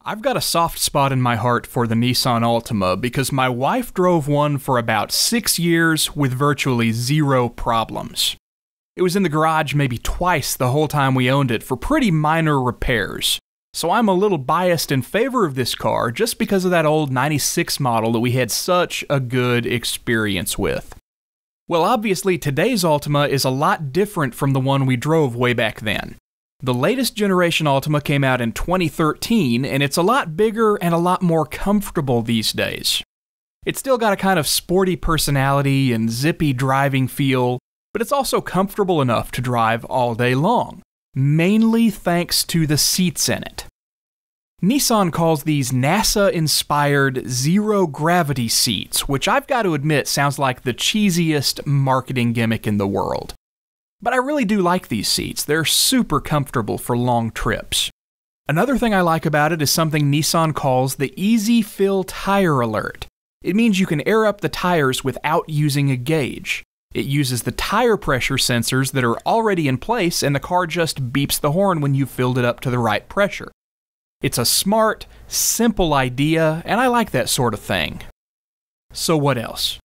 I've got a soft spot in my heart for the Nissan Altima because my wife drove one for about 6 years with virtually zero problems. It was in the garage maybe twice the whole time we owned it for pretty minor repairs. So I'm a little biased in favor of this car just because of that old 96 model that we had such a good experience with. Well, obviously today's Altima is a lot different from the one we drove way back then. The latest generation Altima came out in 2013, and it's a lot bigger and a lot more comfortable these days. It's still got a kind of sporty personality and zippy driving feel, but it's also comfortable enough to drive all day long, mainly thanks to the seats in it. Nissan calls these NASA-inspired zero-gravity seats, which I've got to admit sounds like the cheesiest marketing gimmick in the world. But I really do like these seats. They're super comfortable for long trips. Another thing I like about it is something Nissan calls the Easy Fill Tire Alert. It means you can air up the tires without using a gauge. It uses the tire pressure sensors that are already in place, and the car just beeps the horn when you've filled it up to the right pressure. It's a smart, simple idea, and I like that sort of thing. So what else?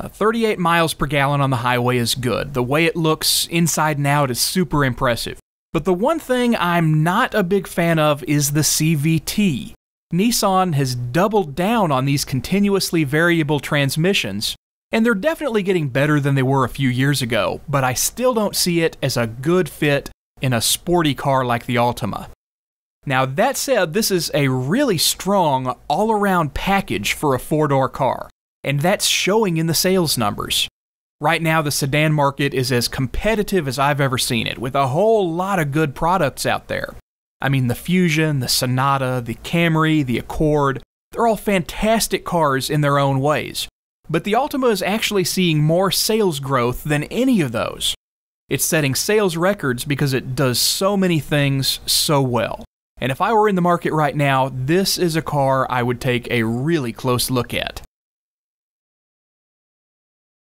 38 miles per gallon on the highway is good. The way it looks inside and out is super impressive. But the one thing I'm not a big fan of is the CVT. Nissan has doubled down on these continuously variable transmissions, and they're definitely getting better than they were a few years ago, but I still don't see it as a good fit in a sporty car like the Altima. Now that said, this is a really strong all-around package for a four-door car. And that's showing in the sales numbers. Right now, the sedan market is as competitive as I've ever seen it, with a whole lot of good products out there. I mean, the Fusion, the Sonata, the Camry, the Accord, they're all fantastic cars in their own ways. But the Altima is actually seeing more sales growth than any of those. It's setting sales records because it does so many things so well. And if I were in the market right now, this is a car I would take a really close look at.